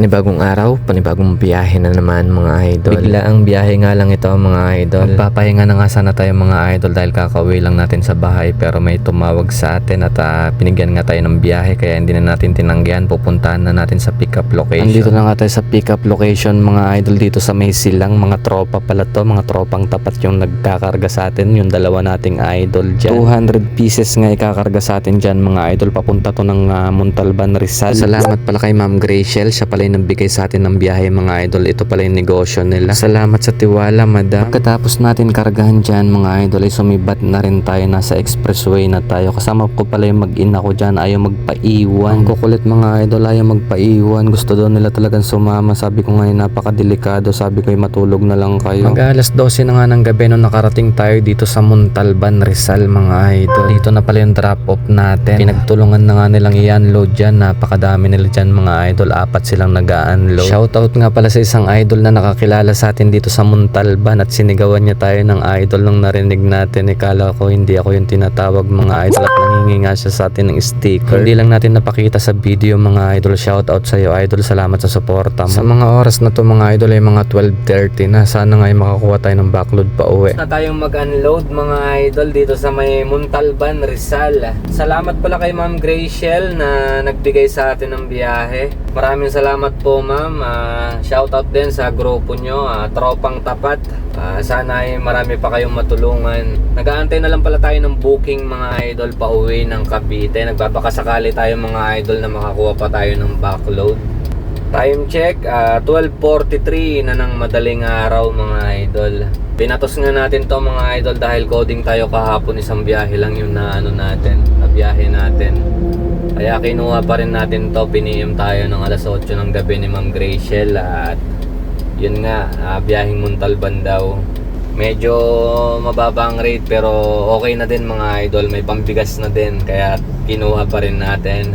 Panibagong araw, panibagong biyahe na naman mga idol. Bigla ang biyahe nga lang ito mga idol. Magpapahinga na nga sana tayo mga idol dahil kakauwi lang natin sa bahay, pero may tumawag sa atin at pinigyan nga tayo ng biyahe kaya hindi na natin tinanggihan. Pupuntahan na natin sa pick up location. Andito na nga tayo sa pick up location mga idol, dito sa may silang. Mga tropa pala to, mga tropang tapat yung nagkakarga sa atin, yung dalawa nating idol dyan. 200 pieces nga ikakarga sa atin dyan mga idol, papunta to ng Montalban, Rizal. Salamat pala kay Ma'am Graciel, siya pala yung nagbigay sa atin ng biyahe mga idol. Ito pala yung negosyo nila. Salamat sa tiwala madam. Pagkatapos natin kargahan dyan mga idol ay sumibat na rin tayo, nasa expressway na tayo. Kasama ko pala yung mag-ina ko dyan, ayaw magpaiwan. Ang kukulit mga idol, ayaw magpaiwan. Gusto daw nila talagang sumama. Sabi ko ngayon napakadelikado, sabi ko ay matulog na lang kayo. Mag alas 12 na nga ng gabi nung nakarating tayo dito sa Montalban, Rizal mga idol. Dito na pala yung drop off natin. Pinagtulungan na nga nilang i-unload dyan. Napakadami nila dyan mga idol, 4 silang nag-unload. Shoutout nga pala sa isang idol na nakakilala sa atin dito sa Montalban at sinigawan niya tayo ng idol nung narinig natin. Ikala ko hindi ako yung tinatawag mga idol at nangingi nga siya sa atin ng sticker. Hindi lang natin napakita sa video mga idol. Shoutout sa iyo idol, salamat sa suporta mo. Sa mga oras na to mga idol ay mga 12:30 na. Sana nga ay makakuha tayo ng backload pa uwi. Na tayong mag-unload mga idol dito sa may Montalban, Rizal. Salamat pala kay Ma'am Graciel na nagbigay sa atin ng biyahe. Maraming salamat po ma'am. Shoutout din sa grupo nyo, Tropang Tapat. Sana ay marami pa kayong matulungan. Nag-aantay na lang pala tayo ng booking mga idol pa uwi ng Cavite. Nagbabakasakali tayo mga idol na makakuha pa tayo ng backload. Time check, 12:43 na ng madaling araw mga idol. Pinatos nga natin to mga idol dahil coding tayo kahapon, isang biyahe lang yung na biyahe natin. Kaya kinuha pa rin natin to, piniem tayo ng alas 8 ng gabi ni Ma'am Graciel at yun nga, biyaheng Montalban daw. Medyo mababa ang rate pero okay na din mga idol, may pambigas na din kaya kinuha pa rin natin.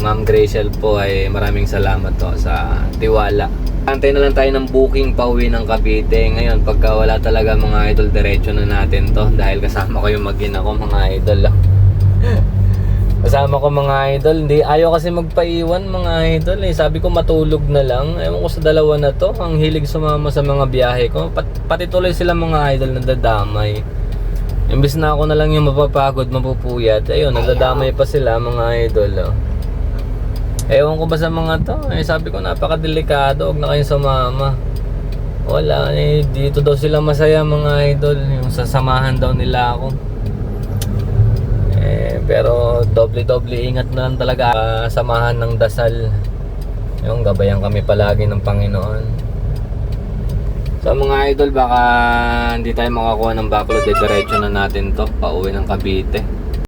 Ma'am Graciel po ay maraming salamat to sa tiwala. Antay na lang tayo ng booking pa uwi ng Cavite. Ngayon pagka wala talaga mga idol, diretso na natin to dahil kasama ko yung mag-ina ko mga idol. Kasama ko mga idol, hindi ayaw kasi magpaiwan mga idol eh. Sabi ko matulog na lang. Ewan ko sa dalawa na to, ang hilig sumama sa mga biyahe ko. Pati tuloy sila mga idol nadadamay. Imbis na ako na lang yung mapapagod, mapupuyat, ayun, nadadamay pa sila mga idol. Ewan ko ba sa mga to, sabi ko napakadelikado, huwag na kayong sumama. Wala dito daw sila masaya mga idol, yung sasamahan daw nila ako. Pero doble ingat na lang talaga, samahan ng dasal. Yung gabayan kami palagi ng Panginoon. So mga idol, baka hindi tayo makakuha ng backload, diretso na natin to pauwi ng Cavite.